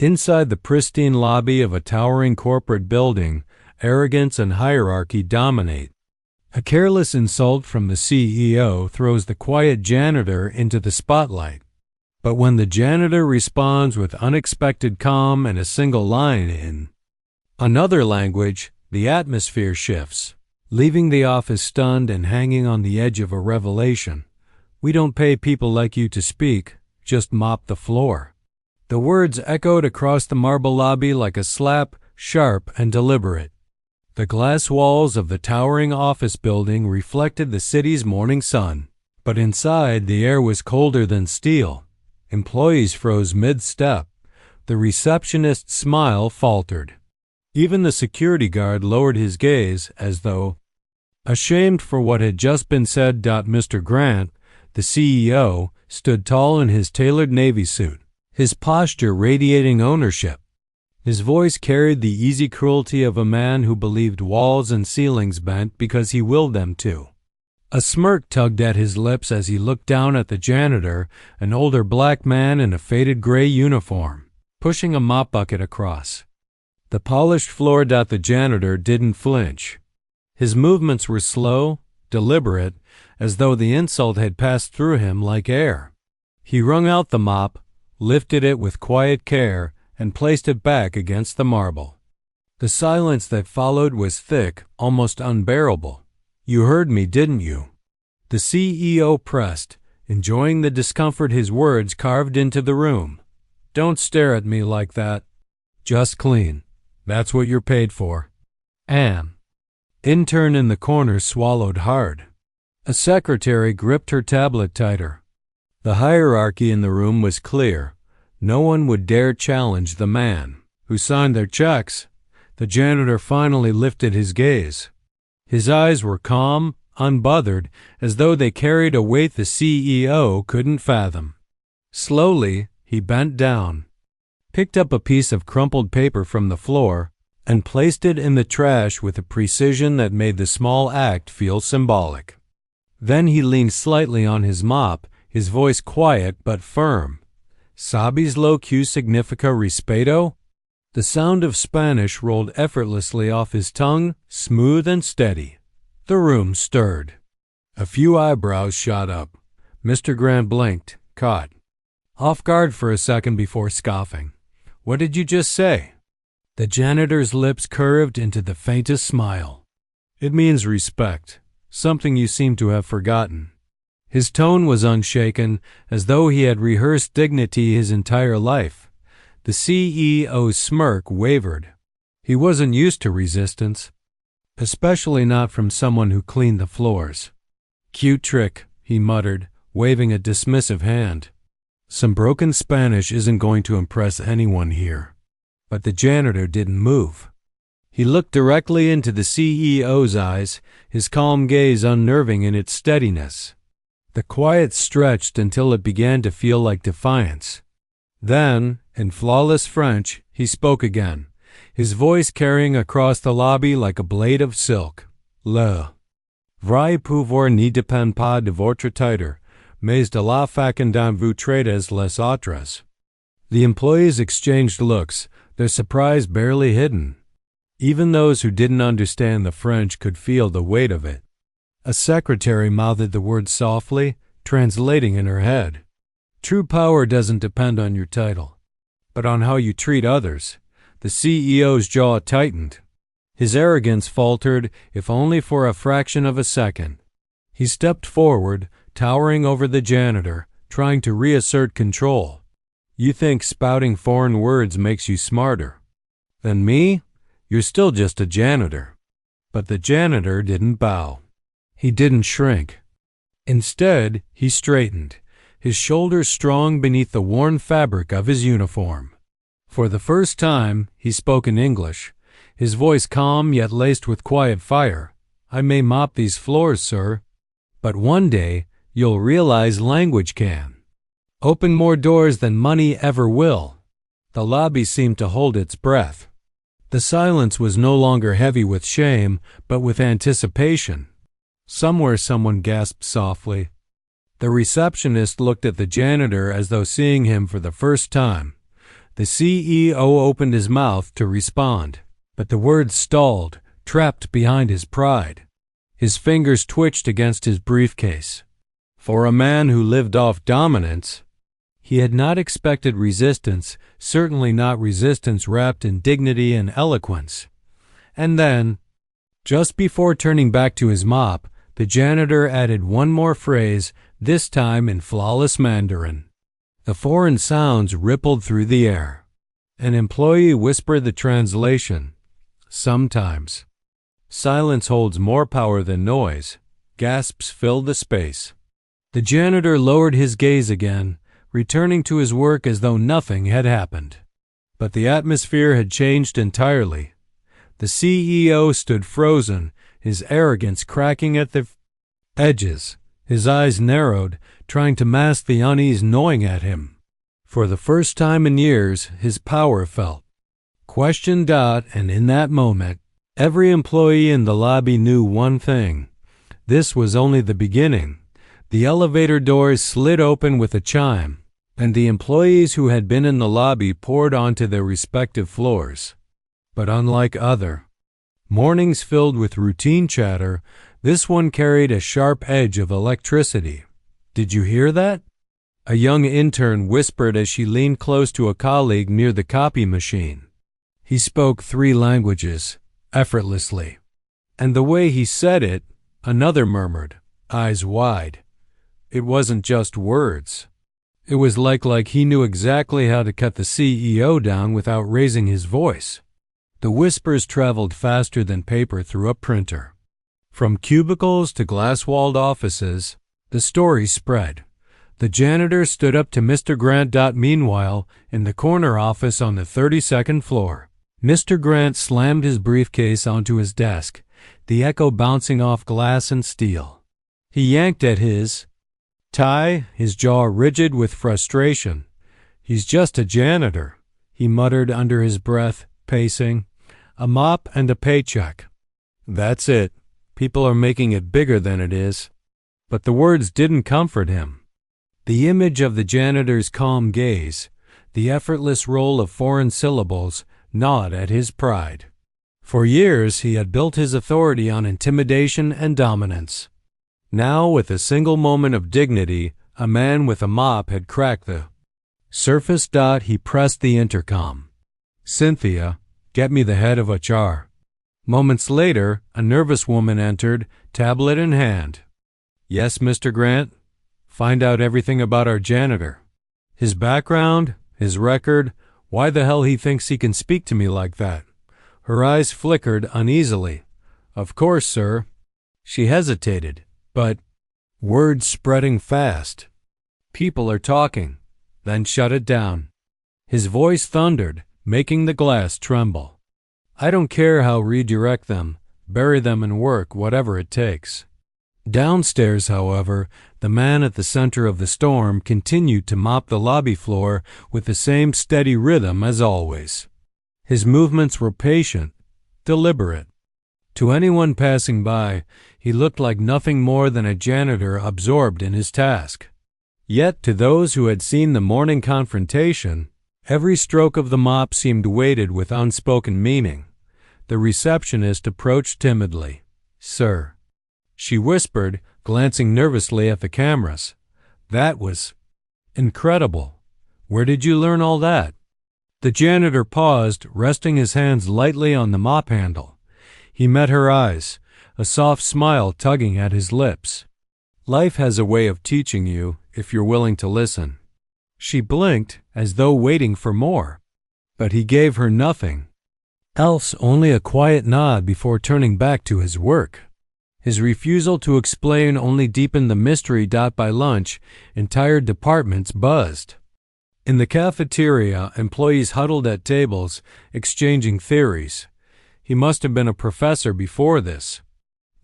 Inside the pristine lobby of a towering corporate building, arrogance and hierarchy dominate. A careless insult from the CEO throws the quiet janitor into the spotlight. But when the janitor responds with unexpected calm and a single line in another language, the atmosphere shifts, leaving the office stunned and hanging on the edge of a revelation. "We don't pay people like you to speak, just mop the floor." The words echoed across the marble lobby like a slap, sharp and deliberate. The glass walls of the towering office building reflected the city's morning sun, but inside the air was colder than steel. Employees froze mid-step. The receptionist's smile faltered. Even the security guard lowered his gaze as though ashamed for what had just been said. Mr. Grant, the CEO, stood tall in his tailored navy suit, his posture radiating ownership. His voice carried the easy cruelty of a man who believed walls and ceilings bent because he willed them to. A smirk tugged at his lips as he looked down at the janitor, an older black man in a faded gray uniform, pushing a mop bucket across the polished floor. The janitor didn't flinch. His movements were slow, deliberate, as though the insult had passed through him like air. He wrung out the mop, lifted it with quiet care, and placed it back against the marble. The silence that followed was thick, almost unbearable. "You heard me, didn't you?" The CEO pressed, enjoying the discomfort his words carved into the room. "Don't stare at me like that. Just clean. That's what you're paid for." Anne. Intern in the corner swallowed hard. A secretary gripped her tablet tighter. The hierarchy in the room was clear. No one would dare challenge the man who signed their checks. The janitor finally lifted his gaze. His eyes were calm, unbothered, as though they carried a weight the CEO couldn't fathom. Slowly, he bent down, picked up a piece of crumpled paper from the floor, and placed it in the trash with a precision that made the small act feel symbolic. Then he leaned slightly on his mop, his voice quiet but firm. "¿Sabes lo que significa respeto?" The sound of Spanish rolled effortlessly off his tongue, smooth and steady. The room stirred. A few eyebrows shot up. Mr. Grant blinked, caught off guard for a second before scoffing. "What did you just say?" The janitor's lips curved into the faintest smile. "It means respect, something you seem to have forgotten." His tone was unshaken, as though he had rehearsed dignity his entire life. The CEO's smirk wavered. He wasn't used to resistance, especially not from someone who cleaned the floors. "Cute trick," he muttered, waving a dismissive hand. "Some broken Spanish isn't going to impress anyone here." But the janitor didn't move. He looked directly into the CEO's eyes, his calm gaze unnerving in its steadiness. The quiet stretched until it began to feel like defiance. Then, in flawless French, he spoke again, his voice carrying across the lobby like a blade of silk. "Le vrai pouvoir ne dépend pas de votre titre, mais de la façon dont vous traitez les autres." The employees exchanged looks, their surprise barely hidden. Even those who didn't understand the French could feel the weight of it. A secretary mouthed the words softly, translating in her head. "True power doesn't depend on your title, but on how you treat others." The CEO's jaw tightened. His arrogance faltered, if only for a fraction of a second. He stepped forward, towering over the janitor, trying to reassert control. "You think spouting foreign words makes you smarter than me? You're still just a janitor." But the janitor didn't bow. He didn't shrink. Instead, he straightened, his shoulders strong beneath the worn fabric of his uniform. For the first time, he spoke in English, his voice calm yet laced with quiet fire. "I may mop these floors, sir, but one day you'll realize language can open more doors than money ever will." The lobby seemed to hold its breath. The silence was no longer heavy with shame, but with anticipation. Somewhere someone gasped softly. The receptionist looked at the janitor as though seeing him for the first time. The CEO opened his mouth to respond, but the words stalled, trapped behind his pride. His fingers twitched against his briefcase. For a man who lived off dominance, he had not expected resistance, certainly not resistance wrapped in dignity and eloquence. And then, just before turning back to his mop, the janitor added one more phrase, this time in flawless Mandarin. The foreign sounds rippled through the air. An employee whispered the translation. Sometimes. Silence holds more power than noise. Gasps filled the space. The janitor lowered his gaze again, returning to his work as though nothing had happened. But the atmosphere had changed entirely. The CEO stood frozen, his arrogance cracking at the edges. His eyes narrowed, trying to mask the unease gnawing at him. For the first time in years, his power felt. Questioned, and in that moment, every employee in the lobby knew one thing. This was only the beginning. The elevator doors slid open with a chime, and the employees who had been in the lobby poured onto their respective floors. But unlike other mornings filled with routine chatter, this one carried a sharp edge of electricity. Did you hear that? A young intern whispered as she leaned close to a colleague near the copy machine. He spoke 3 languages, effortlessly. And the way he said it, another murmured, eyes wide. It wasn't just words. It was like he knew exactly how to cut the CEO down without raising his voice. The whispers traveled faster than paper through a printer. From cubicles to glass-walled offices, the story spread. The janitor stood up to Mr. Grant. Meanwhile, in the corner office on the 32nd floor, Mr. Grant slammed his briefcase onto his desk, the echo bouncing off glass and steel. He yanked at his tie, his jaw rigid with frustration. He's just a janitor, he muttered under his breath, pacing. A mop and a paycheck. That's it. People are making it bigger than it is. But the words didn't comfort him. The image of the janitor's calm gaze, the effortless roll of foreign syllables, gnawed at his pride. For years he had built his authority on intimidation and dominance. Now, with a single moment of dignity, a man with a mop had cracked the surface. He pressed the intercom. Cynthia, get me the head of HR. Moments later, a nervous woman entered, tablet in hand. Yes, Mr. Grant? Find out everything about our janitor. His background, his record, why the hell he thinks he can speak to me like that. Her eyes flickered uneasily. Of course, sir. She hesitated, but words spreading fast. People are talking. Then shut it down. His voice thundered, making the glass tremble. I don't care how, redirect them, bury them in work, whatever it takes. Downstairs, however, the man at the center of the storm continued to mop the lobby floor with the same steady rhythm as always. His movements were patient, deliberate. To anyone passing by, he looked like nothing more than a janitor absorbed in his task. Yet to those who had seen the morning confrontation, every stroke of the mop seemed weighted with unspoken meaning. The receptionist approached timidly. Sir, she whispered, glancing nervously at the cameras. That was incredible. Where did you learn all that? The janitor paused, resting his hands lightly on the mop handle. He met her eyes, a soft smile tugging at his lips. Life has a way of teaching you, if you're willing to listen. She blinked, as though waiting for more. But he gave her nothing else, only a quiet nod before turning back to his work. His refusal to explain only deepened the mystery. By lunch, entire departments buzzed. In the cafeteria, employees huddled at tables, exchanging theories. He must have been a professor before this.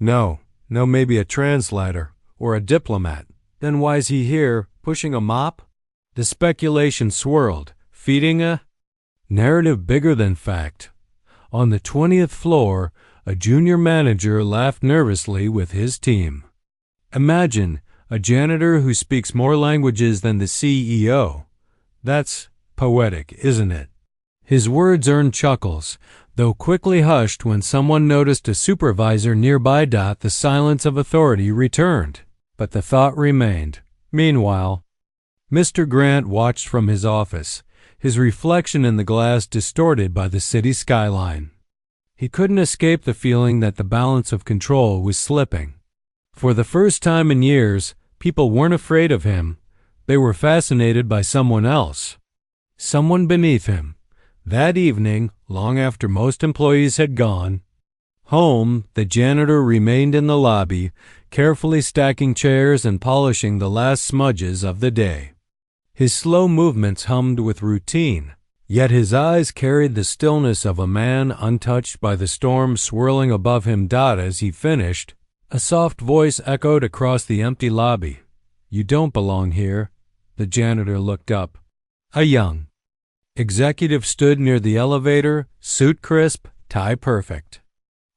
No, maybe a translator or a diplomat. Then why's he here, pushing a mop? The speculation swirled, feeding a narrative bigger than fact. On the 20th floor, a junior manager laughed nervously with his team. Imagine a janitor who speaks more languages than the CEO. That's Poetic, isn't it? His words earned chuckles, though quickly hushed when someone noticed a supervisor nearby. The silence of authority returned, but the thought remained. Meanwhile, Mr. Grant watched from his office, his reflection in the glass distorted by the city skyline. He couldn't escape the feeling that the balance of control was slipping. For the first time in years, people weren't afraid of him. They were fascinated by someone else. Someone beneath him. That evening, long after most employees had gone home, the janitor remained in the lobby, carefully stacking chairs and polishing the last smudges of the day. His slow movements hummed with routine, yet his eyes carried the stillness of a man untouched by the storm swirling above him. As he finished, a soft voice echoed across the empty lobby. "You don't belong here." The janitor looked up. A young executive stood near the elevator, suit crisp, tie perfect.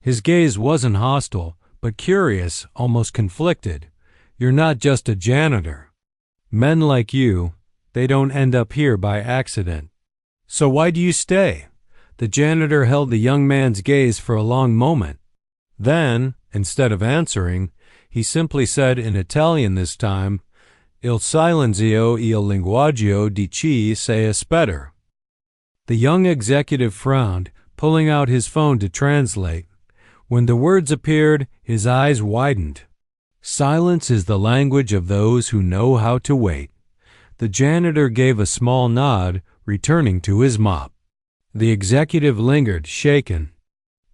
His gaze wasn't hostile, but curious, almost conflicted. "You're not just a janitor. Men like you, they don't end up here by accident. So why do you stay?" The janitor held the young man's gaze for a long moment. Then, instead of answering, he simply said in Italian this time, "Il silenzio e il linguaggio di chi sa aspettar." The young executive frowned, pulling out his phone to translate. When the words appeared, his eyes widened. "Silence is the language of those who know how to wait." The janitor gave a small nod, returning to his mop. The executive lingered, shaken.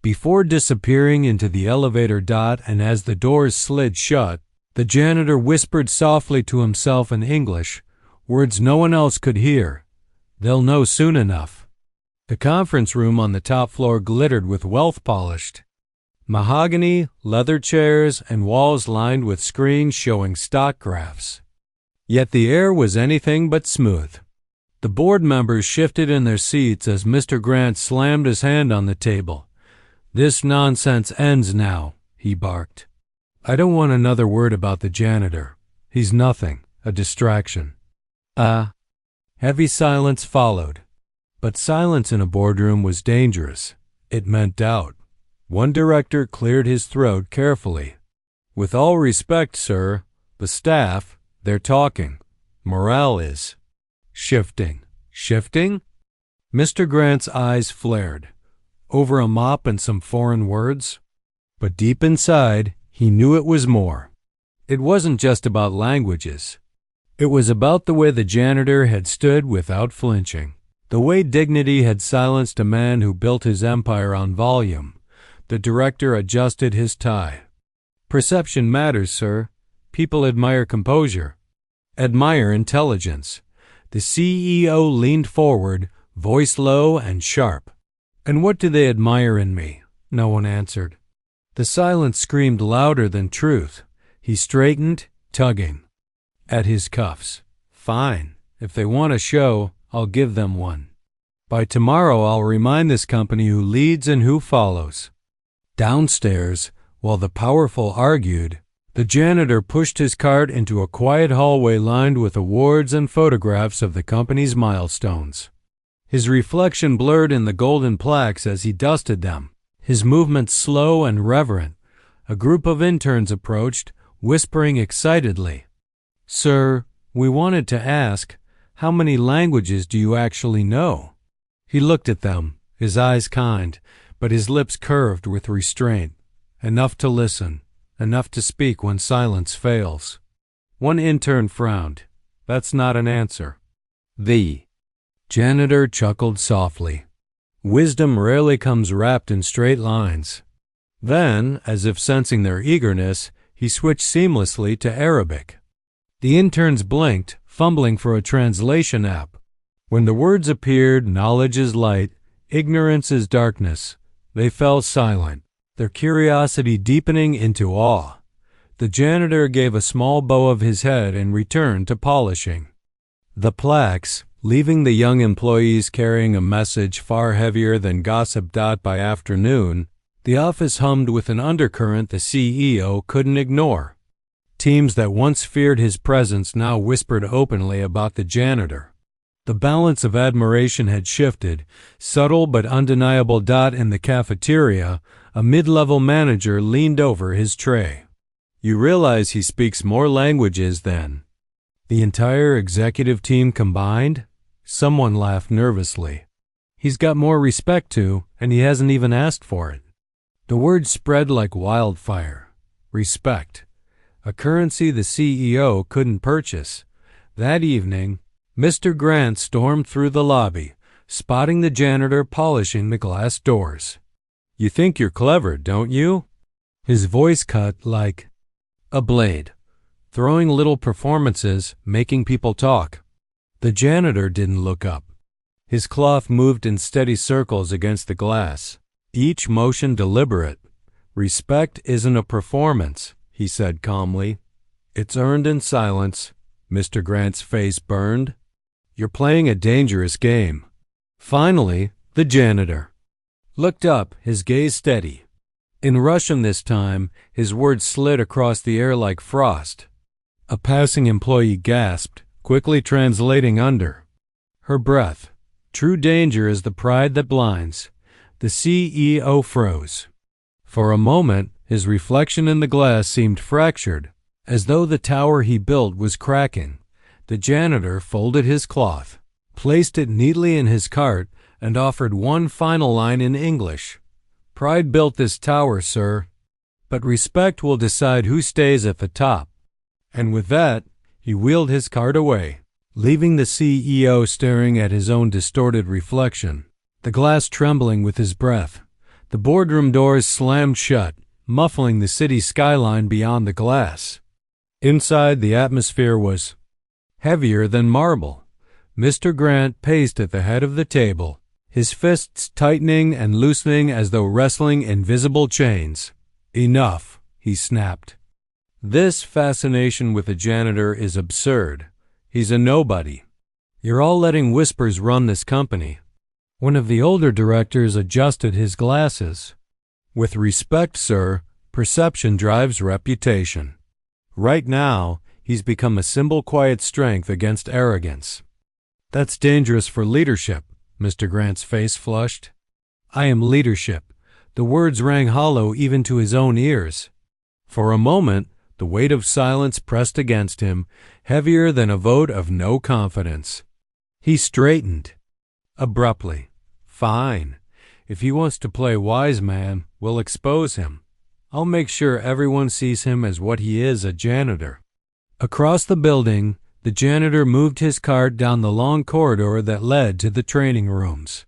Before disappearing into the elevator. And as the doors slid shut, the janitor whispered softly to himself in English, words no one else could hear. "They'll know soon enough." The conference room on the top floor glittered with wealth-polished mahogany, leather chairs, and walls lined with screens showing stock graphs. Yet the air was anything but smooth. The board members shifted in their seats as Mr. Grant slammed his hand on the table. "This nonsense ends now," he barked. "I don't want another word about the janitor. He's nothing, a distraction." Heavy silence followed. But silence in a boardroom was dangerous. It meant doubt. One director cleared his throat carefully. "With all respect, sir, the staff, they're talking. Morale is shifting." "Shifting?" Mr. Grant's eyes flared. Over a mop and some foreign words? But deep inside, he knew it was more. It wasn't just about languages. It was about the way the janitor had stood without flinching. The way dignity had silenced a man who built his empire on volume. The director adjusted his tie. "Perception matters, sir. People admire composure, admire intelligence." The CEO leaned forward, voice low and sharp. "And what do they admire in me?" No one answered. The silence screamed louder than truth. He straightened, tugging at his cuffs. "Fine. If they want a show, I'll give them one. By tomorrow I'll remind this company who leads and who follows." Downstairs, while the powerful argued, the janitor pushed his cart into a quiet hallway lined with awards and photographs of the company's milestones. His reflection blurred in the golden plaques as he dusted them, his movements slow and reverent. A group of interns approached, whispering excitedly. "Sir, we wanted to ask, how many languages do you actually know?" He looked at them, his eyes kind, but his lips curved with restraint. Enough to listen, enough to speak when silence fails. One intern frowned. "That's not an answer." The janitor chuckled softly. "Wisdom rarely comes wrapped in straight lines." Then, as if sensing their eagerness, he switched seamlessly to Arabic. The interns blinked, fumbling for a translation app. When the words appeared, knowledge is light, ignorance is darkness, they fell silent, their curiosity deepening into awe. The janitor gave a small bow of his head and returned to polishing the plaques, leaving the young employees carrying a message far heavier than gossip. By afternoon, the office hummed with an undercurrent the CEO couldn't ignore. Teams that once feared his presence now whispered openly about the janitor. The balance of admiration had shifted. Subtle but undeniable. In the cafeteria, a mid-level manager leaned over his tray. You realize he speaks more languages than the entire executive team combined? Someone laughed nervously. He's got more respect too, and he hasn't even asked for it. The word spread like wildfire. Respect. A currency the CEO couldn't purchase. That evening, Mr. Grant stormed through the lobby, spotting the janitor polishing the glass doors. You think you're clever, don't you? His voice cut like a blade, throwing little performances, making people talk. The janitor didn't look up. His cloth moved in steady circles against the glass, each motion deliberate. Respect isn't a performance, he said calmly. It's earned in silence. Mr. Grant's face burned. You're playing a dangerous game. Finally, the janitor looked up, his gaze steady. In Russian this time, his words slid across the air like frost. A passing employee gasped, quickly translating under her breath. True danger is the pride that blinds. The CEO froze. For a moment, his reflection in the glass seemed fractured, as though the tower he built was cracking. The janitor folded his cloth, placed it neatly in his cart, and offered one final line in English. Pride built this tower, sir, but respect will decide who stays at the top. And with that, he wheeled his cart away, leaving the CEO staring at his own distorted reflection, the glass trembling with his breath. The boardroom doors slammed shut, muffling the city skyline beyond the glass. Inside, the atmosphere was heavier than marble. Mr. Grant paced at the head of the table, his fists tightening and loosening as though wrestling invisible chains. Enough, he snapped. This fascination with the janitor is absurd. He's a nobody. You're all letting whispers run this company. One of the older directors adjusted his glasses. With respect, sir, perception drives reputation. Right now, he's become a symbol quiet strength against arrogance. That's dangerous for leadership. Mr. Grant's face flushed. I am leadership. The words rang hollow even to his own ears. For a moment, the weight of silence pressed against him, heavier than a vote of no confidence. He straightened abruptly. Fine. If he wants to play wise man, we'll expose him. I'll make sure everyone sees him as what he is, a janitor. Across the building, the janitor moved his cart down the long corridor that led to the training rooms.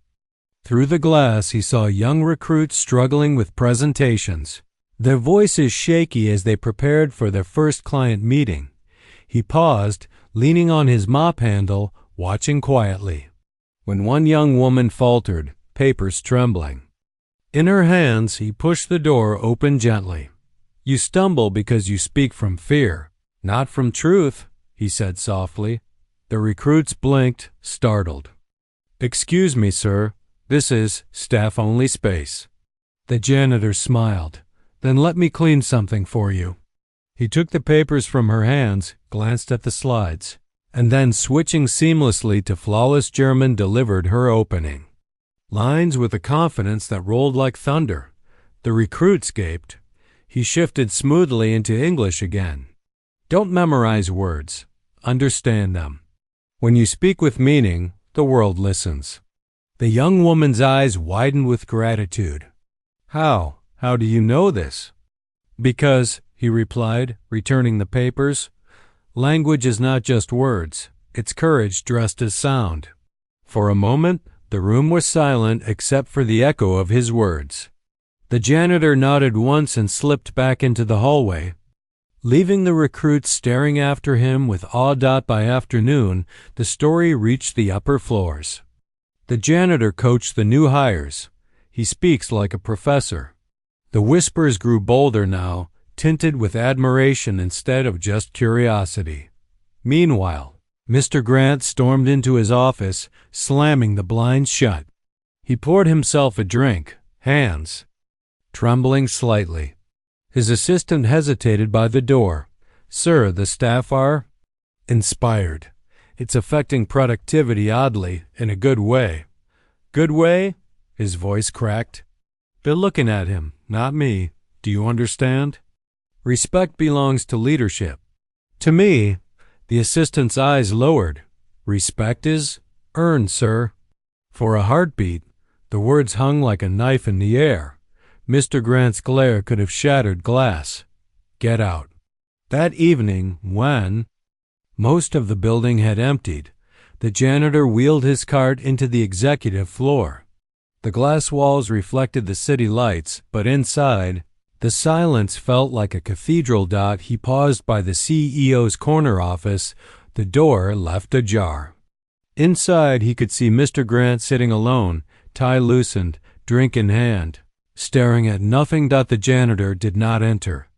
Through the glass, he saw young recruits struggling with presentations, their voices shaky as they prepared for their first client meeting. He paused, leaning on his mop handle, watching quietly. When one young woman faltered, papers trembling. In her hands, he pushed the door open gently. You stumble because you speak from fear, not from truth, he said softly. The recruits blinked, startled. Excuse me, sir. This is staff-only space. The janitor smiled. Then let me clean something for you. He took the papers from her hands, glanced at the slides, and then switching seamlessly to flawless German delivered her opening. Lines with a confidence that rolled like thunder. The recruits gaped. He shifted smoothly into English again. Don't memorize words. Understand them. When you speak with meaning, the world listens. The young woman's eyes widened with gratitude. How? How do you know this? Because, he replied, returning the papers, language is not just words. It's courage dressed as sound. For a moment, the room was silent except for the echo of his words. The janitor nodded once and slipped back into the hallway, leaving the recruits staring after him with awe. By afternoon, the story reached the upper floors. The janitor coached the new hires. He speaks like a professor. The whispers grew bolder now, tinted with admiration instead of just curiosity. Meanwhile, Mr. Grant stormed into his office, slamming the blinds shut. He poured himself a drink, hands trembling slightly. His assistant hesitated by the door. Sir, the staff are inspired. It's affecting productivity oddly, in a good way. Good way? His voice cracked. They're looking at him, not me. Do you understand? Respect belongs to leadership. To me, the assistant's eyes lowered. Respect is earned, sir. For a heartbeat, the words hung like a knife in the air. Mr. Grant's glare could have shattered glass. Get out. That evening, when most of the building had emptied, the janitor wheeled his cart into the executive floor. The glass walls reflected the city lights, but inside, the silence felt like a cathedral. He paused by the CEO's corner office, the door left ajar. Inside, he could see Mr. Grant sitting alone, tie loosened, drink in hand, staring at nothing. The janitor did not enter.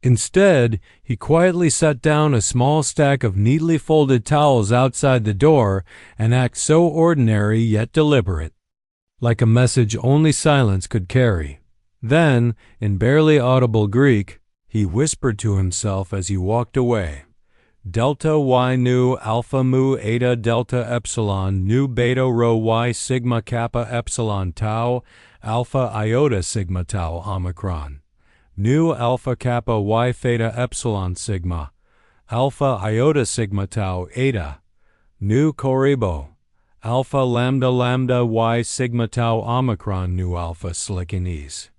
Instead, he quietly set down a small stack of neatly folded towels outside the door, an act so ordinary yet deliberate, like a message only silence could carry. Then, in barely audible Greek, he whispered to himself as he walked away. Delta Y nu alpha mu eta delta epsilon nu beta rho y sigma kappa epsilon tau alpha iota sigma tau omicron. Nu alpha kappa y theta epsilon sigma, alpha iota sigma tau eta, nu Coribo, alpha lambda lambda y sigma tau omicron nu alpha slickinese,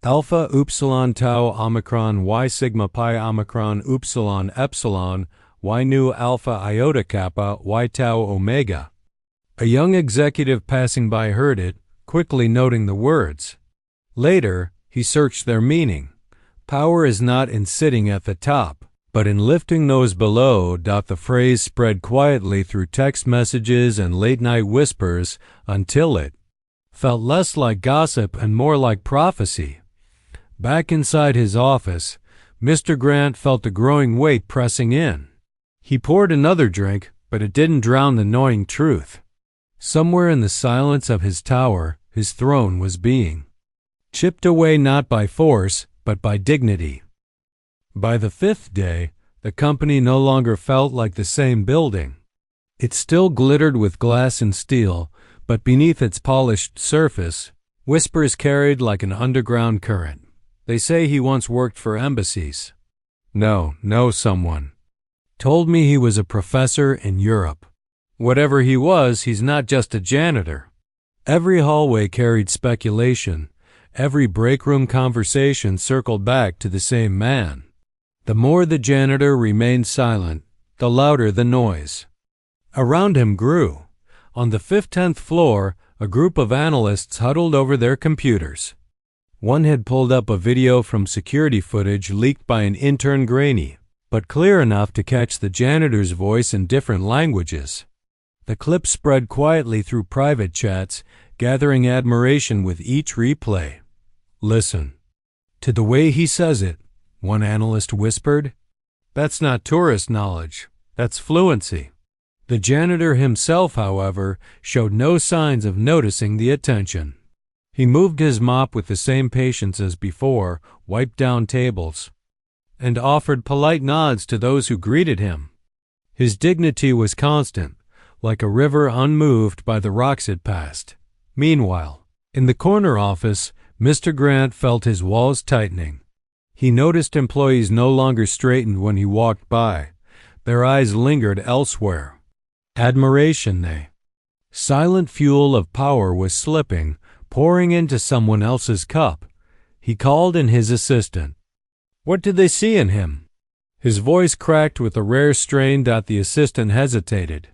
alpha upsilon tau omicron y sigma pi omicron upsilon epsilon y nu alpha iota kappa y tau omega. A young executive passing by heard it, quickly noting the words. Later, he searched their meaning. Power is not in sitting at the top, but in lifting those below. The phrase spread quietly through text messages and late-night whispers until it felt less like gossip and more like prophecy. Back inside his office, Mr. Grant felt a growing weight pressing in. He poured another drink, but it didn't drown the gnawing truth. Somewhere in the silence of his tower, his throne was being chipped away not by force, but by dignity. By the fifth day, the company no longer felt like the same building. It still glittered with glass and steel, but beneath its polished surface, whispers carried like an underground current. They say he once worked for embassies. No, someone told me he was a professor in Europe. Whatever he was, he's not just a janitor. Every hallway carried speculation. Every break-room conversation circled back to the same man. The more the janitor remained silent, the louder the noise around him grew. On the 15th floor, a group of analysts huddled over their computers. One had pulled up a video from security footage leaked by an intern, grainy, but clear enough to catch the janitor's voice in different languages. The clip spread quietly through private chats, gathering admiration with each replay. Listen to the way he says it, one analyst whispered. That's not tourist knowledge, that's fluency. The janitor himself, however, showed no signs of noticing the attention. He moved his mop with the same patience as before, wiped down tables, and offered polite nods to those who greeted him. His dignity was constant, like a river unmoved by the rocks it passed. Meanwhile, in the corner office, Mr. Grant felt his walls tightening. He noticed employees no longer straightened when he walked by. Their eyes lingered elsewhere. Admiration, the silent fuel of power was slipping, pouring into someone else's cup. He called in his assistant. What did they see in him? His voice cracked with a rare strain. The assistant hesitated.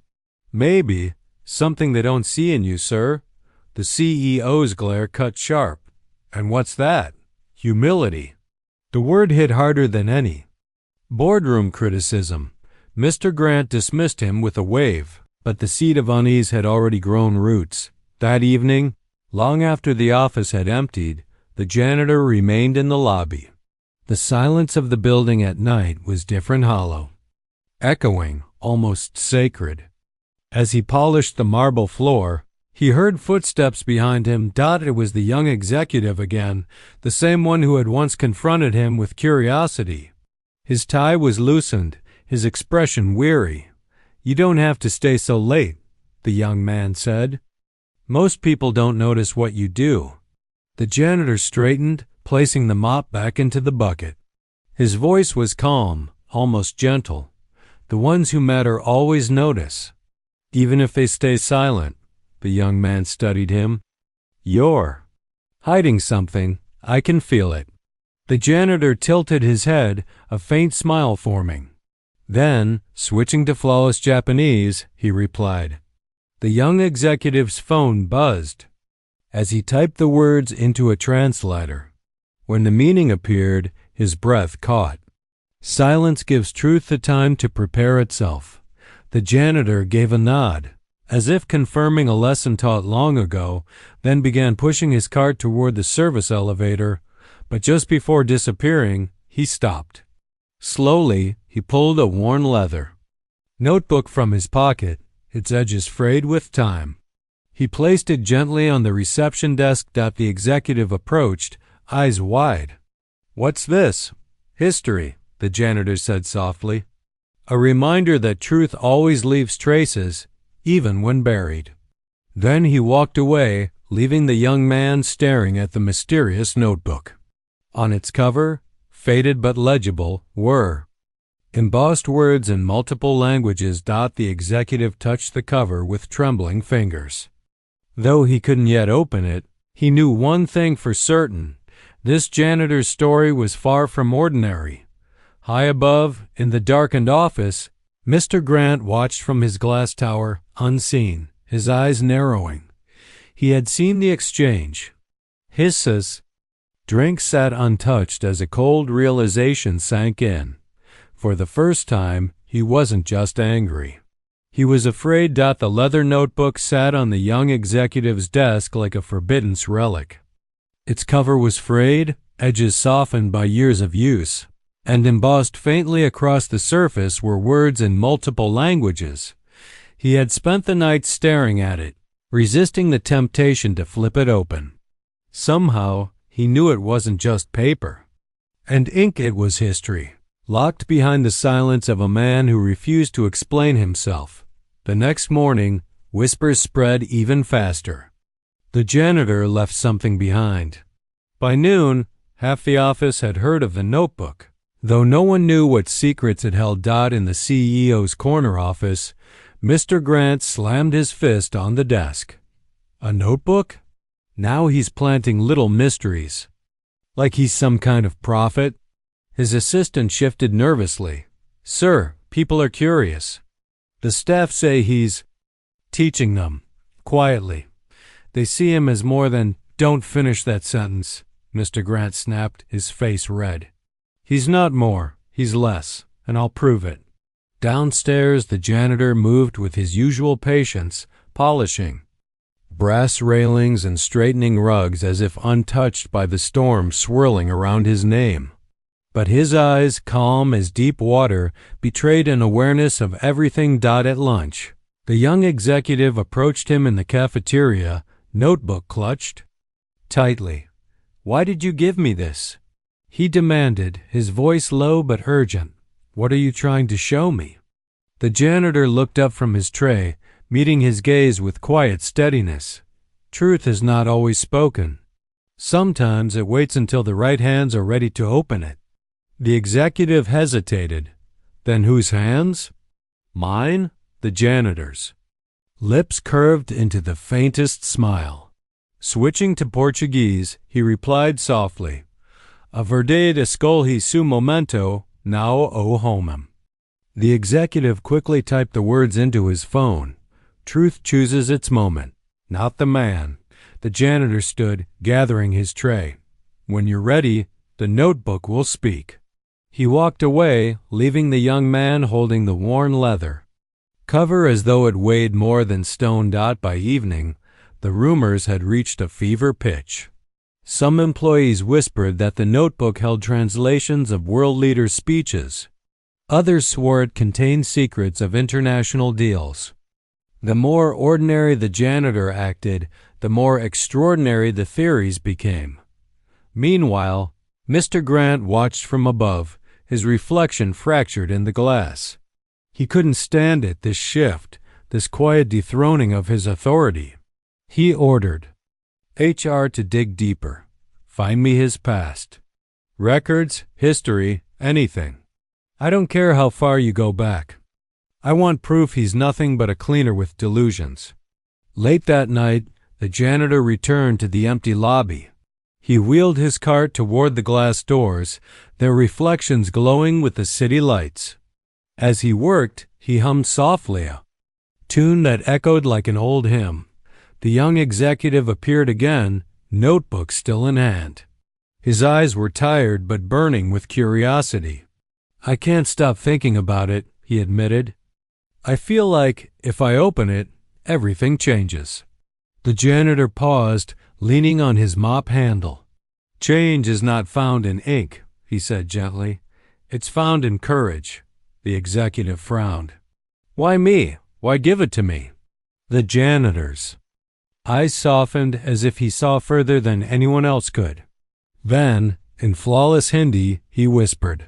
Maybe something they don't see in you, sir. The CEO's glare cut sharp. And what's that? Humility. The word hit harder than any. Boardroom criticism. Mr. Grant dismissed him with a wave, but the seed of unease had already grown roots. That evening, long after the office had emptied, the janitor remained in the lobby. The silence of the building at night was different, hollow, echoing, almost sacred. As he polished the marble floor, he heard footsteps behind him. It was the young executive again, the same one who had once confronted him with curiosity. His tie was loosened, his expression weary. "You don't have to stay so late," the young man said. "Most people don't notice what you do." The janitor straightened, placing the mop back into the bucket. His voice was calm, almost gentle. "The ones who matter always notice, even if they stay silent." The young man studied him. "You're hiding something. I can feel it." The janitor tilted his head, a faint smile forming. Then, switching to flawless Japanese, he replied. The young executive's phone buzzed as he typed the words into a translator. When the meaning appeared, his breath caught. "Silence gives truth the time to prepare itself." The janitor gave a nod, as if confirming a lesson taught long ago, then began pushing his cart toward the service elevator, but just before disappearing, he stopped. Slowly, he pulled a worn leather notebook from his pocket, its edges frayed with time. He placed it gently on the reception desk. The executive approached, eyes wide. "What's this?" "History," the janitor said softly. "A reminder that truth always leaves traces, even when buried." Then he walked away, leaving the young man staring at the mysterious notebook. On its cover, faded but legible, were embossed words in multiple languages. The executive touched the cover with trembling fingers. Though he couldn't yet open it, he knew one thing for certain. This janitor's story was far from ordinary. High above, in the darkened office, Mr. Grant watched from his glass tower, unseen, his eyes narrowing. He had seen the exchange. Hisses. Drink sat untouched as a cold realization sank in. For the first time, he wasn't just angry. He was afraid. The leather notebook sat on the young executive's desk like a forbidden relic. Its cover was frayed, edges softened by years of use, and embossed faintly across the surface were words in multiple languages. He had spent the night staring at it, resisting the temptation to flip it open. Somehow, he knew it wasn't just paper and ink. It was history, locked behind the silence of a man who refused to explain himself. The next morning, whispers spread even faster. The janitor left something behind. By noon, half the office had heard of the notebook. Though no one knew what secrets it held. In the CEO's corner office, Mr. Grant slammed his fist on the desk. A notebook? Now he's planting little mysteries. Like he's some kind of prophet? His assistant shifted nervously. "Sir, people are curious. The staff say he's teaching them, quietly. They see him as more than—" "Don't finish that sentence," Mr. Grant snapped, his face red. "He's not more, he's less, and I'll prove it." Downstairs, the janitor moved with his usual patience, polishing brass railings and straightening rugs as if untouched by the storm swirling around his name. But his eyes, calm as deep water, betrayed an awareness of everything. At lunch, the young executive approached him in the cafeteria, notebook clutched tightly. "Why did you give me this?" he demanded, his voice low but urgent. "What are you trying to show me?" The janitor looked up from his tray, meeting his gaze with quiet steadiness. "Truth is not always spoken. Sometimes it waits until the right hands are ready to open it." The executive hesitated. "Then whose hands?" "Mine, the janitor's." Lips curved into the faintest smile. Switching to Portuguese, he replied softly, "A verdade escolhe seu momento, now o homem." The executive quickly typed the words into his phone. "Truth chooses its moment, not the man." The janitor stood, gathering his tray. "When you're ready, the notebook will speak." He walked away, leaving the young man holding the worn leather cover as though it weighed more than stone. By evening, the rumors had reached a fever pitch. Some employees whispered that the notebook held translations of world leaders' speeches. Others swore it contained secrets of international deals. The more ordinary the janitor acted, the more extraordinary the theories became. Meanwhile, Mr. Grant watched from above, his reflection fractured in the glass. He couldn't stand it, this shift, this quiet dethroning of his authority. He ordered HR to dig deeper. Find me his past. Records, history, anything. I don't care how far you go back. I want proof he's nothing but a cleaner with delusions. Late that night, the janitor returned to the empty lobby. He wheeled his cart toward the glass doors, their reflections glowing with the city lights. As he worked, he hummed softly, a tune that echoed like an old hymn. The young executive appeared again, notebook still in hand. His eyes were tired but burning with curiosity. I can't stop thinking about it, he admitted. I feel like, if I open it, everything changes. The janitor paused, leaning on his mop handle. Change is not found in ink, he said gently. It's found in courage. The executive frowned. Why me? Why give it to me? The janitor's eyes softened as if he saw further than anyone else could. Then, in flawless Hindi, he whispered.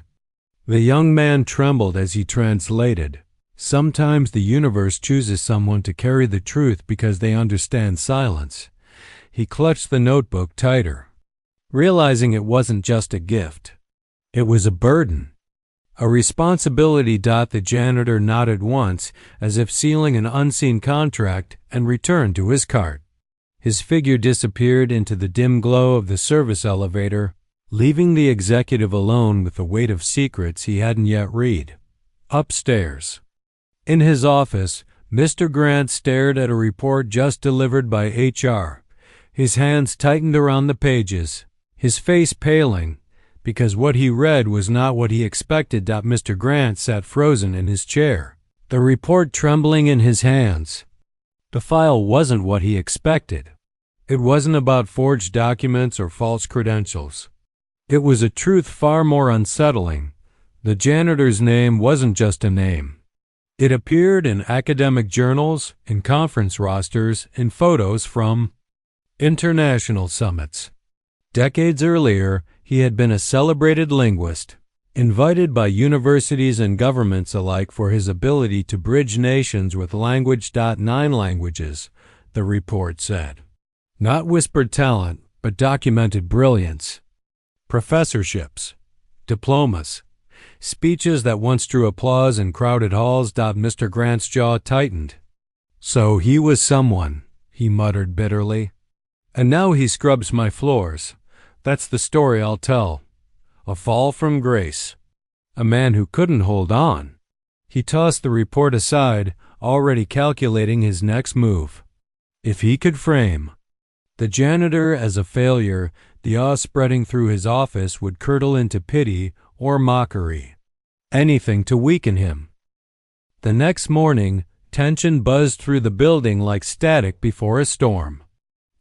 The young man trembled as he translated. Sometimes the universe chooses someone to carry the truth because they understand silence. He clutched the notebook tighter, realizing it wasn't just a gift. It was a burden, a responsibility. The janitor nodded once, as if sealing an unseen contract, and returned to his cart. His figure disappeared into the dim glow of the service elevator, leaving the executive alone with the weight of secrets he hadn't yet read. Upstairs. In his office, Mr. Grant stared at a report just delivered by HR. His hands tightened around the pages, his face paling, because what he read was not what he expected. Mr. Grant sat frozen in his chair, the report trembling in his hands. The file wasn't what he expected. It wasn't about forged documents or false credentials. It was a truth far more unsettling. The janitor's name wasn't just a name. It appeared in academic journals, in conference rosters, in photos from international summits. Decades earlier, he had been a celebrated linguist, invited by universities and governments alike for his ability to bridge nations with language. 9 languages, the report said. Not whispered talent, but documented brilliance. Professorships, diplomas, speeches that once drew applause in crowded halls. Mr. Grant's jaw tightened. So he was someone, he muttered bitterly. And now he scrubs my floors. That's the story I'll tell. A fall from grace. A man who couldn't hold on. He tossed the report aside, already calculating his next move. If he could frame the janitor as a failure, the awe spreading through his office would curdle into pity or mockery. Anything to weaken him. The next morning, tension buzzed through the building like static before a storm.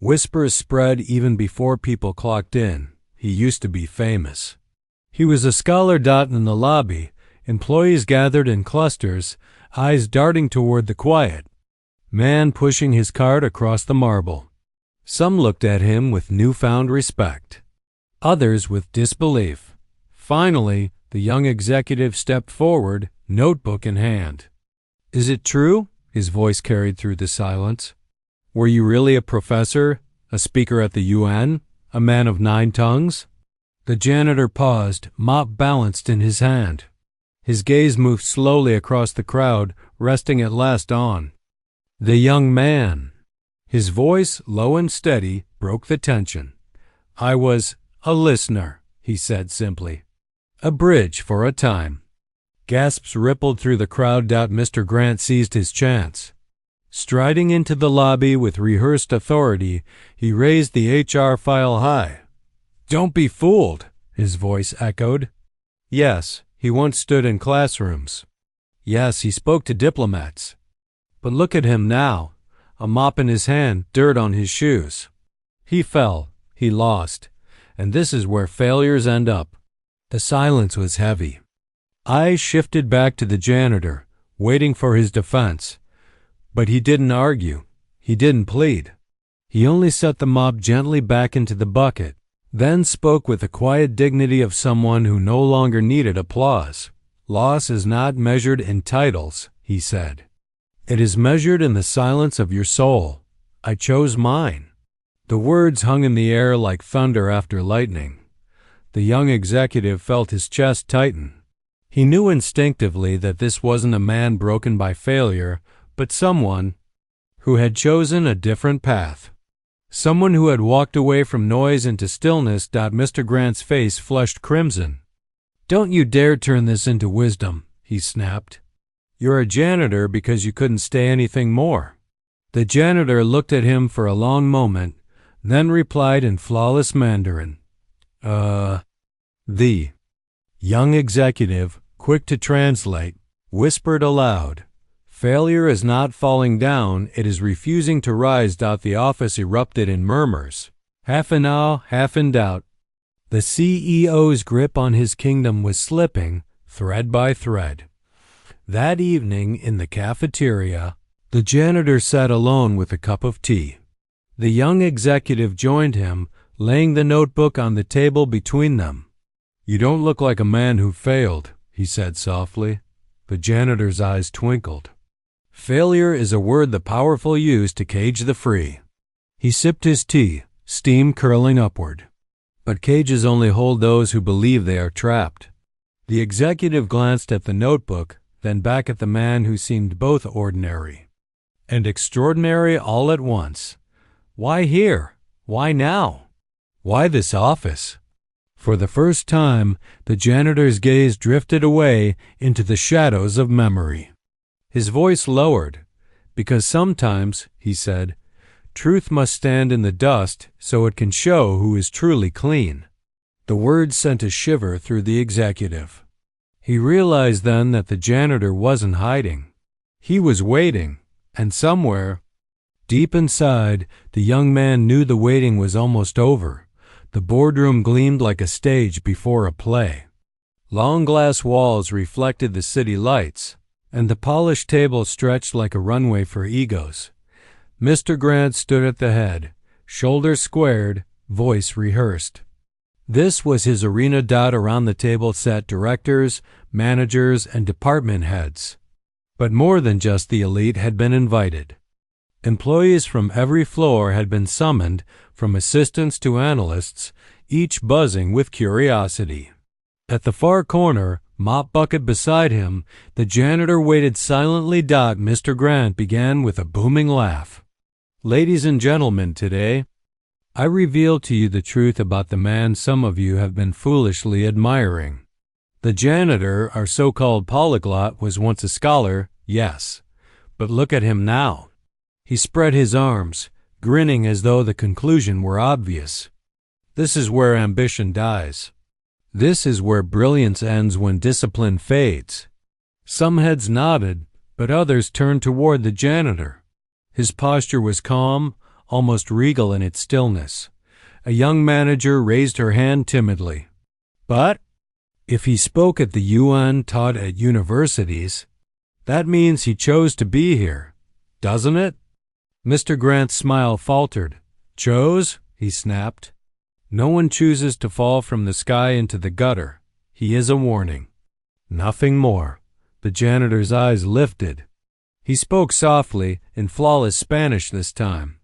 Whispers spread even before people clocked in. He used to be famous. He was a scholar. In the lobby, employees gathered in clusters, eyes darting toward the quiet man pushing his cart across the marble. Some looked at him with newfound respect, others with disbelief. Finally, the young executive stepped forward, notebook in hand. Is it true? His voice carried through the silence. Were you really a professor, a speaker at the UN, a man of 9 tongues? The janitor paused, mop balanced in his hand. His gaze moved slowly across the crowd, resting at last on the young man. His voice, low and steady, broke the tension. I was a listener, he said simply. A bridge for a time. Gasps rippled through the crowd. Mr. Grant seized his chance. Striding into the lobby with rehearsed authority, he raised the HR file high. Don't be fooled, his voice echoed. Yes, he once stood in classrooms. Yes, he spoke to diplomats. But look at him now, a mop in his hand, dirt on his shoes. He fell, he lost, and this is where failures end up. The silence was heavy. Eyes shifted back to the janitor, waiting for his defense. But he didn't argue. He didn't plead. He only set the mop gently back into the bucket, then spoke with the quiet dignity of someone who no longer needed applause. "Loss is not measured in titles," he said. "It is measured in the silence of your soul. I chose mine." The words hung in the air like thunder after lightning. The young executive felt his chest tighten. He knew instinctively that this wasn't a man broken by failure, but someone who had chosen a different path. Someone who had walked away from noise into stillness. Mr. Grant's face flushed crimson. "Don't you dare turn this into wisdom," he snapped. "You're a janitor because you couldn't stay anything more." The janitor looked at him for a long moment, then replied in flawless Mandarin. The young executive, quick to translate, whispered aloud, "Failure is not falling down, it is refusing to rise." The office erupted in murmurs, half in awe, half in doubt. The CEO's grip on his kingdom was slipping, thread by thread. That evening in the cafeteria, the janitor sat alone with a cup of tea. The young executive joined him, laying the notebook on the table between them. "You don't look like a man who failed," he said softly. The janitor's eyes twinkled. "Failure is a word the powerful use to cage the free." He sipped his tea, steam curling upward. "But cages only hold those who believe they are trapped." The executive glanced at the notebook, then back at the man who seemed both ordinary and extraordinary all at once. Why here? Why now? Why this office? For the first time, the janitor's gaze drifted away into the shadows of memory. His voice lowered. "Because sometimes," he said, "truth must stand in the dust so it can show who is truly clean." The words sent a shiver through the executive. He realized then that the janitor wasn't hiding. He was waiting, and somewhere, deep inside, the young man knew the waiting was almost over. The boardroom gleamed like a stage before a play. Long glass walls reflected the city lights, and the polished table stretched like a runway for egos. Mr. Grant stood at the head, shoulders squared, voice rehearsed. This was his arena. Around the table sat directors, managers, and department heads. But more than just the elite had been invited. Employees from every floor had been summoned, from assistants to analysts, each buzzing with curiosity. At the far corner, mop bucket beside him, the janitor waited silently. Mr. Grant began with a booming laugh. "Ladies and gentlemen, today, I reveal to you the truth about the man some of you have been foolishly admiring. The janitor, our so-called polyglot, was once a scholar, yes, but look at him now." He spread his arms, grinning as though the conclusion were obvious. "This is where ambition dies. This is where brilliance ends when discipline fades." Some heads nodded, but others turned toward the janitor. His posture was calm, almost regal in its stillness. A young manager raised her hand timidly. "But if he spoke at the UN, taught at universities, that means he chose to be here, doesn't it?" Mr. Grant's smile faltered. "Chose?" he snapped. "No one chooses to fall from the sky into the gutter. He is a warning. Nothing more." The janitor's eyes lifted. He spoke softly, in flawless Spanish this time.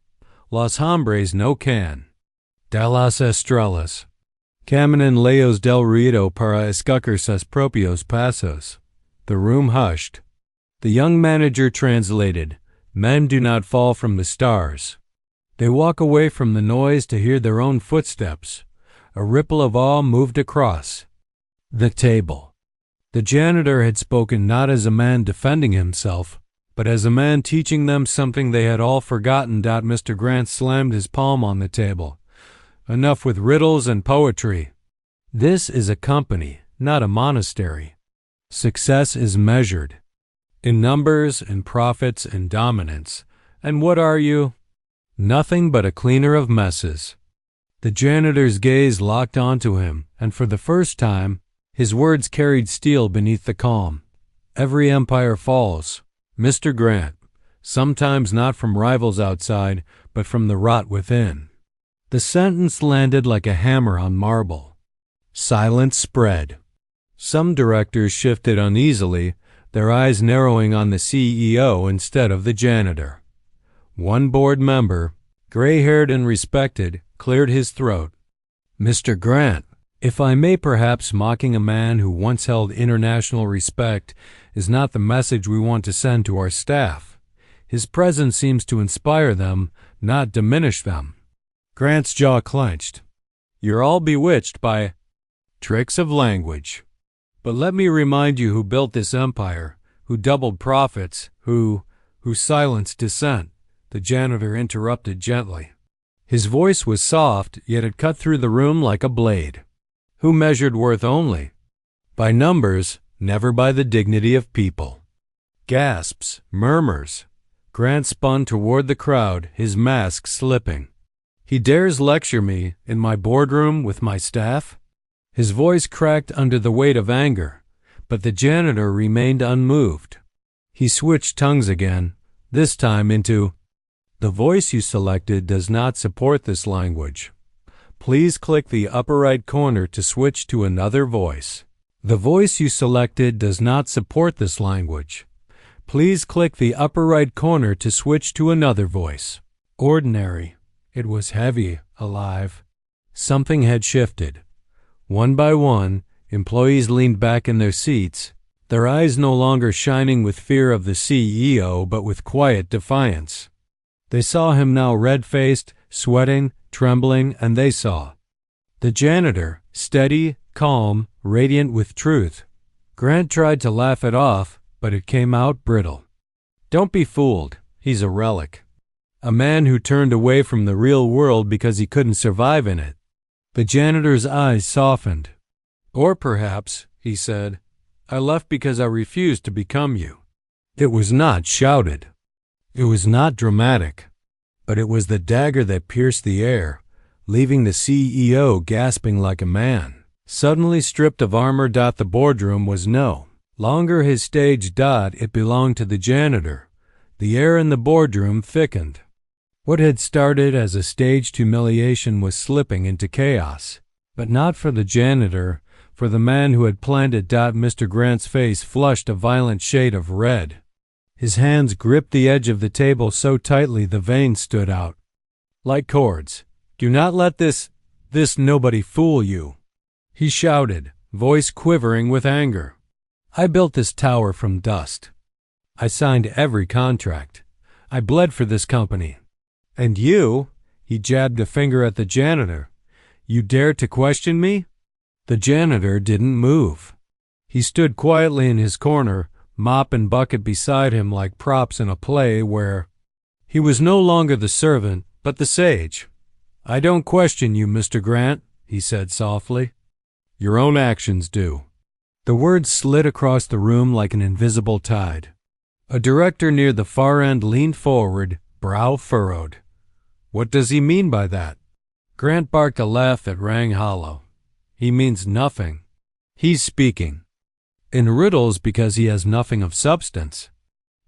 "Los hombres no can. De las estrellas. Caminan lejos del ruido para escuchar sus propios pasos." The room hushed. The young manager translated, "Men do not fall from the stars. They walk away from the noise to hear their own footsteps." A ripple of awe moved across the table. The janitor had spoken not as a man defending himself, but as a man teaching them something they had all forgotten. Mr. Grant slammed his palm on the table. "Enough with riddles and poetry. This is a company, not a monastery. Success is measured in numbers and profits and dominance. And what are you? Nothing but a cleaner of messes." The janitor's gaze locked onto him, and for the first time, his words carried steel beneath the calm. "Every empire falls, Mr. Grant, sometimes not from rivals outside, but from the rot within." The sentence landed like a hammer on marble. Silence spread. Some directors shifted uneasily, their eyes narrowing on the CEO instead of the janitor. One board member, gray-haired and respected, cleared his throat. "Mr. Grant, if I may, perhaps mocking a man who once held international respect is not the message we want to send to our staff. His presence seems to inspire them, not diminish them." Grant's jaw clenched. "You're all bewitched by tricks of language. But let me remind you who built this empire, who doubled profits, who silenced dissent," the janitor interrupted gently. His voice was soft, yet it cut through the room like a blade. "Who measured worth only by numbers, never by the dignity of people." Gasps, murmurs. Grant spun toward the crowd, his mask slipping. "He dares lecture me in my boardroom with my staff?" His voice cracked under the weight of anger, but the janitor remained unmoved. He switched tongues again, this time into, "The voice you selected does not support this language. Please click the upper right corner to switch to another voice. The voice you selected does not support this language. Please click the upper right corner to switch to another voice." Ordinary. It was heavy, alive. Something had shifted. One by one, employees leaned back in their seats, their eyes no longer shining with fear of the CEO but with quiet defiance. They saw him now red-faced, sweating, trembling, and they saw the janitor, steady, calm, radiant with truth. Grant tried to laugh it off, but it came out brittle. "Don't be fooled. He's a relic. A man who turned away from the real world because he couldn't survive in it." The janitor's eyes softened. "Or perhaps," he said, "I left because I refused to become you." It was not shouted. It was not dramatic. But it was the dagger that pierced the air, leaving the CEO gasping like a man. Suddenly stripped of armor. The boardroom was no longer his stage. It belonged to the janitor. The air in the boardroom thickened. What had started as a staged humiliation was slipping into chaos. But not for the janitor, for the man who had planned it. Mr. Grant's face flushed a violent shade of red. His hands gripped the edge of the table so tightly the veins stood out like cords. "Do not let this nobody fool you," he shouted, voice quivering with anger. "I built this tower from dust. I signed every contract. I bled for this company. And you," he jabbed a finger at the janitor, "you dare to question me?" The janitor didn't move. He stood quietly in his corner, mop and bucket beside him like props in a play where he was no longer the servant, but the sage. "I don't question you, Mr. Grant," he said softly. "Your own actions do." The words slid across the room like an invisible tide. A director near the far end leaned forward, brow furrowed. "What does he mean by that?" Grant barked a laugh that rang hollow. "He means nothing. He's speaking in riddles because he has nothing of substance."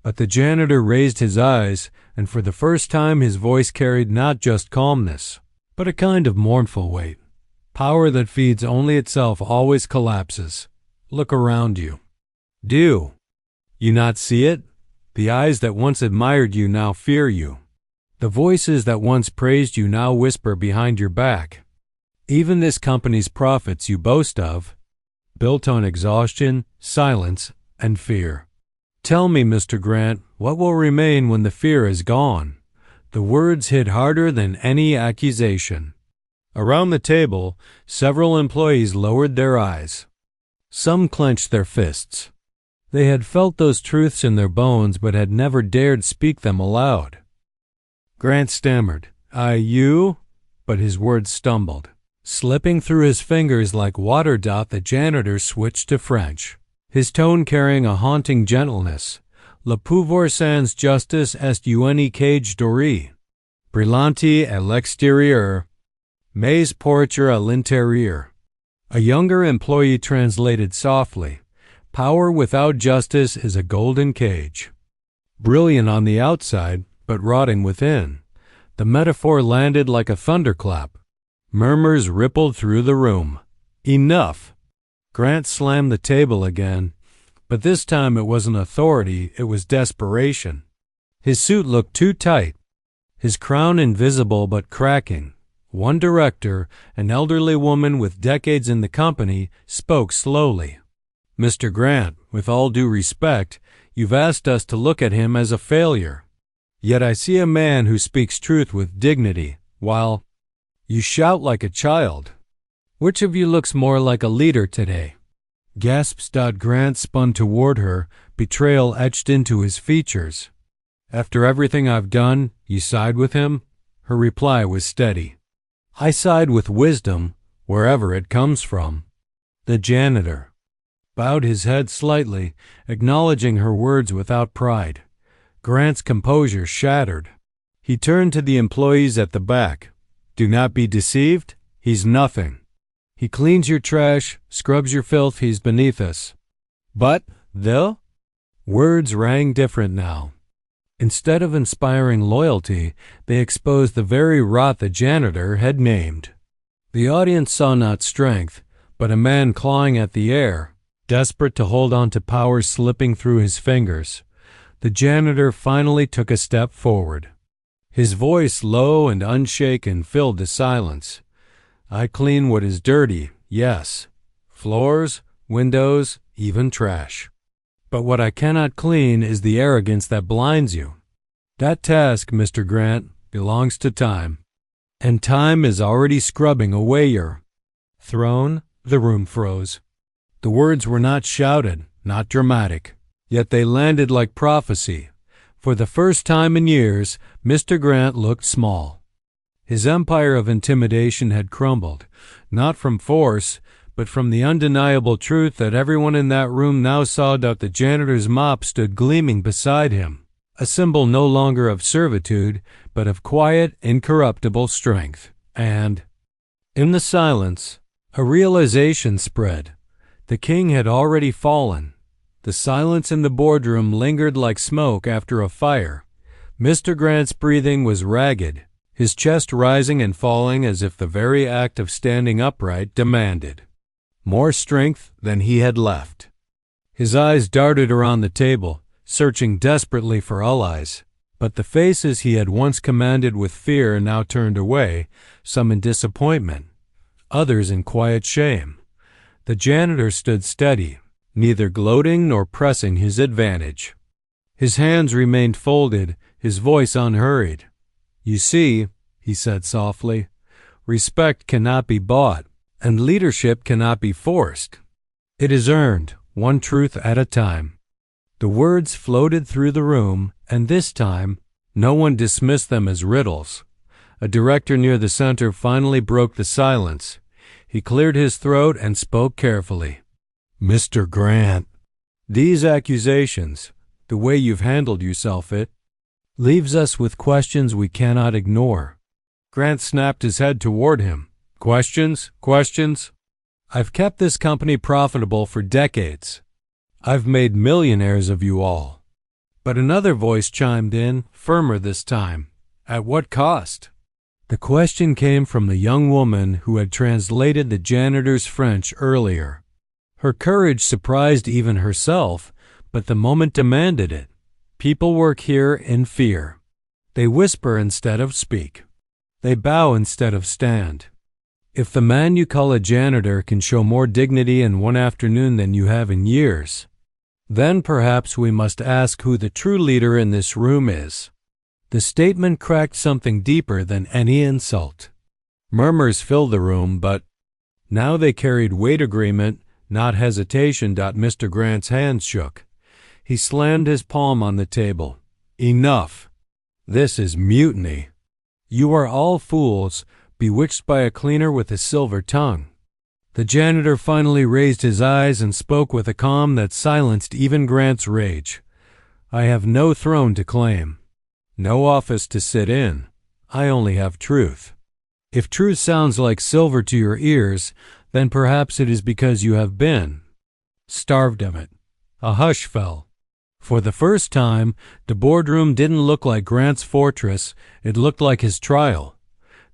But the janitor raised his eyes, and for the first time his voice carried not just calmness, but a kind of mournful weight. "Power that feeds only itself always collapses. Look around you. Do you not see it? The eyes that once admired you now fear you. The voices that once praised you now whisper behind your back. Even this company's profits you boast of, built on exhaustion, silence, and fear. Tell me, Mr. Grant, what will remain when the fear is gone?" The words hit harder than any accusation. Around the table, several employees lowered their eyes. Some clenched their fists. They had felt those truths in their bones but had never dared speak them aloud. Grant stammered, you?" But his words stumbled. Slipping through his fingers like water. The janitor switched to French, his tone carrying a haunting gentleness. "Le pouvoir sans justice est une cage dorée, brillante à l'extérieur, mais pourriture à l'intérieur." A younger employee translated softly, "Power without justice is a golden cage. Brilliant on the outside, but rotting within." The metaphor landed like a thunderclap. Murmurs rippled through the room. "Enough!" Grant slammed the table again, but this time it wasn't authority, it was desperation. His suit looked too tight, his crown invisible but cracking. One director, an elderly woman with decades in the company, spoke slowly. "Mr. Grant, with all due respect, you've asked us to look at him as a failure. Yet I see a man who speaks truth with dignity, while you shout like a child. Which of you looks more like a leader today?" Gasps. Grant spun toward her, betrayal etched into his features. "After everything I've done, you side with him?" Her reply was steady. "I side with wisdom, wherever it comes from." The janitor bowed his head slightly, acknowledging her words without pride. Grant's composure shattered. He turned to the employees at the back. "Do not be deceived. He's nothing. He cleans your trash, scrubs your filth, he's beneath us. But the words rang different now. Instead of inspiring loyalty, they exposed the very rot the janitor had named. The audience saw not strength, but a man clawing at the air, desperate to hold on to power slipping through his fingers. The janitor finally took a step forward. His voice, low and unshaken, filled the silence. "I clean what is dirty, yes. Floors, windows, even trash. But what I cannot clean is the arrogance that blinds you. That task, Mr. Grant, belongs to time. And time is already scrubbing away your throne." The room froze. The words were not shouted, not dramatic, yet they landed like prophecy. For the first time in years, Mr. Grant looked small. His empire of intimidation had crumbled, not from force, but from the undeniable truth that everyone in that room now saw that the janitor's mop stood gleaming beside him, a symbol no longer of servitude, but of quiet, incorruptible strength. And, in the silence, a realization spread. The king had already fallen. The silence in the boardroom lingered like smoke after a fire. Mr. Grant's breathing was ragged, his chest rising and falling as if the very act of standing upright demanded more strength than he had left. His eyes darted around the table, searching desperately for allies, but the faces he had once commanded with fear now turned away, some in disappointment, others in quiet shame. The janitor stood steady, neither gloating nor pressing his advantage. His hands remained folded, his voice unhurried. "You see," he said softly, "respect cannot be bought, and leadership cannot be forced. It is earned, one truth at a time." The words floated through the room, and this time, no one dismissed them as riddles. A director near the center finally broke the silence. He cleared his throat and spoke carefully. "Mr. Grant, these accusations, the way you've handled yourself, it leaves us with questions we cannot ignore." Grant snapped his head toward him. "Questions? Questions? I've kept this company profitable for decades. I've made millionaires of you all." But another voice chimed in, firmer this time. "At what cost?" The question came from the young woman who had translated the janitor's French earlier. Her courage surprised even herself, but the moment demanded it. People work here in fear. They whisper instead of speak. They bow instead of stand. If the man you call a janitor can show more dignity in one afternoon than you have in years, then perhaps we must ask who the true leader in this room is. The statement cracked something deeper than any insult. Murmurs filled the room, but now they carried weight agreement, not hesitation. Mr. Grant's hands shook. He slammed his palm on the table. "Enough. This is mutiny. You are all fools, bewitched by a cleaner with a silver tongue." The janitor finally raised his eyes and spoke with a calm that silenced even Grant's rage. "I have no throne to claim, no office to sit in. I only have truth. If truth sounds like silver to your ears, then perhaps it is because you have been starved of it." A hush fell. For the first time, the boardroom didn't look like Grant's fortress, it looked like his trial.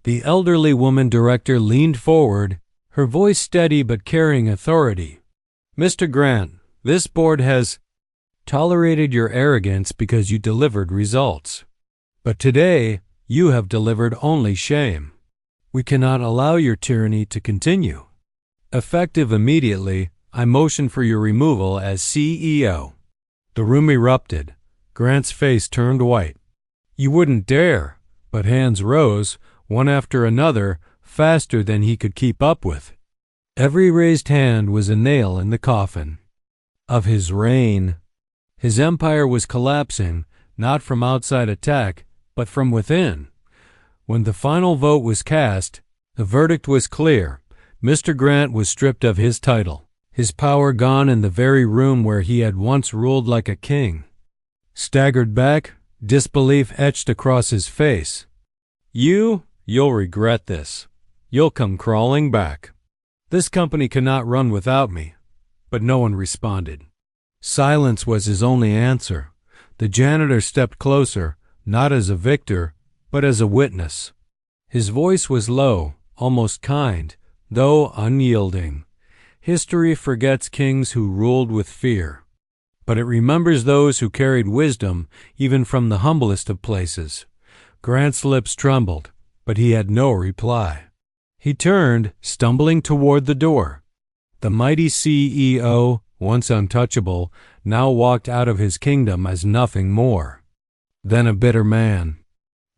The elderly woman director leaned forward, her voice steady but carrying authority. Mr. Grant, this board has tolerated your arrogance because you delivered results. But today, you have delivered only shame. We cannot allow your tyranny to continue. Effective immediately, I motion for your removal as CEO. The room erupted. Grant's face turned white. You wouldn't dare, but hands rose, one after another, faster than he could keep up with. Every raised hand was a nail in the coffin of his reign. His empire was collapsing, not from outside attack, but from within. When the final vote was cast, the verdict was clear. Mr. Grant was stripped of his title, his power gone in the very room where he had once ruled like a king. Staggered back, disbelief etched across his face. You'll regret this. You'll come crawling back. This company cannot run without me. But no one responded. Silence was his only answer. The janitor stepped closer, not as a victor, but as a witness. His voice was low, almost kind, though unyielding. History forgets kings who ruled with fear, but it remembers those who carried wisdom even from the humblest of places. Grant's lips trembled, but he had no reply. He turned, stumbling toward the door. The mighty CEO, once untouchable, now walked out of his kingdom as nothing more than a bitter man.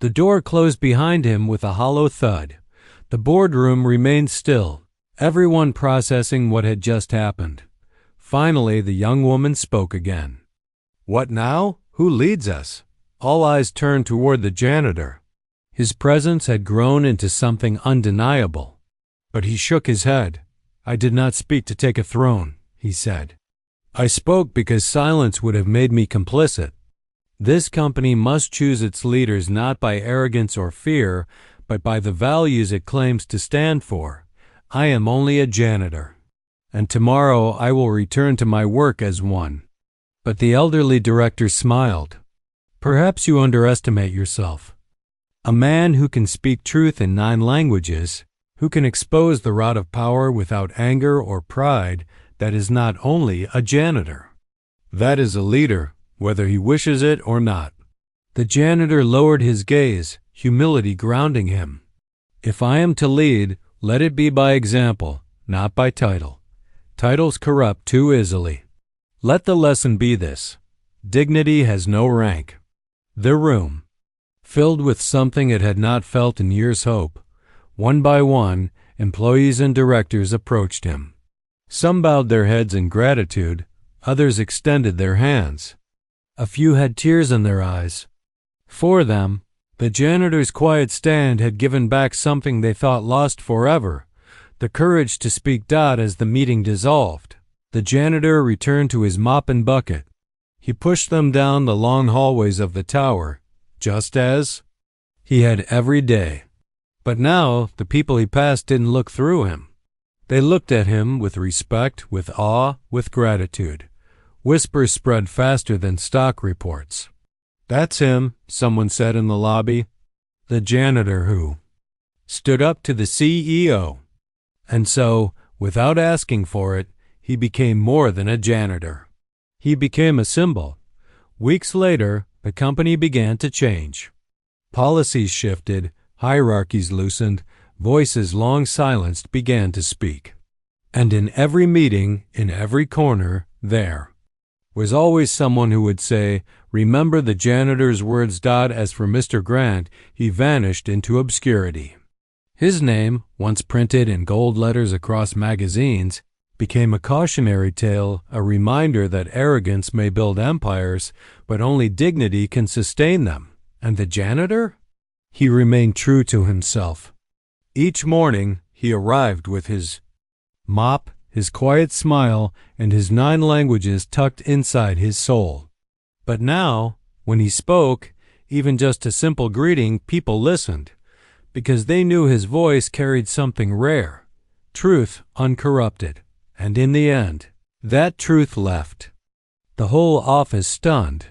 The door closed behind him with a hollow thud. The boardroom remained still, everyone processing what had just happened. Finally, the young woman spoke again. What now? Who leads us? All eyes turned toward the janitor. His presence had grown into something undeniable. But he shook his head. I did not speak to take a throne, he said. I spoke because silence would have made me complicit. This company must choose its leaders not by arrogance or fear, but by the values it claims to stand for. I am only a janitor, and tomorrow I will return to my work as one. But the elderly director smiled. Perhaps you underestimate yourself. A man who can speak truth in 9 languages, who can expose the rot of power without anger or pride, that is not only a janitor. That is a leader, whether he wishes it or not. The janitor lowered his gaze, humility grounding him. If I am to lead, let it be by example, not by title. Titles corrupt too easily. Let the lesson be this: dignity has no rank. The room, filled with something it had not felt in years' hope. One by one, employees and directors approached him. Some bowed their heads in gratitude, others extended their hands. A few had tears in their eyes. For them, the janitor's quiet stand had given back something they thought lost forever, the courage to speak as the meeting dissolved. The janitor returned to his mop and bucket. He pushed them down the long hallways of the tower, just as he had every day. But now the people he passed didn't look through him. They looked at him with respect, with awe, with gratitude. Whispers spread faster than stock reports. That's him, someone said in the lobby. The janitor who stood up to the CEO. And so, without asking for it, he became more than a janitor. He became a symbol. Weeks later, the company began to change. Policies shifted, hierarchies loosened, voices long silenced began to speak. And in every meeting, in every corner, there was always someone who would say, remember the janitor's words. As for Mr. Grant, he vanished into obscurity. His name, once printed in gold letters across magazines, became a cautionary tale, a reminder that arrogance may build empires, but only dignity can sustain them. And the janitor? He remained true to himself. Each morning, he arrived with his mop, his quiet smile, and his 9 languages tucked inside his soul. But now, when he spoke, even just a simple greeting, people listened, because they knew his voice carried something rare, truth uncorrupted. And in the end, that truth left the whole office stunned.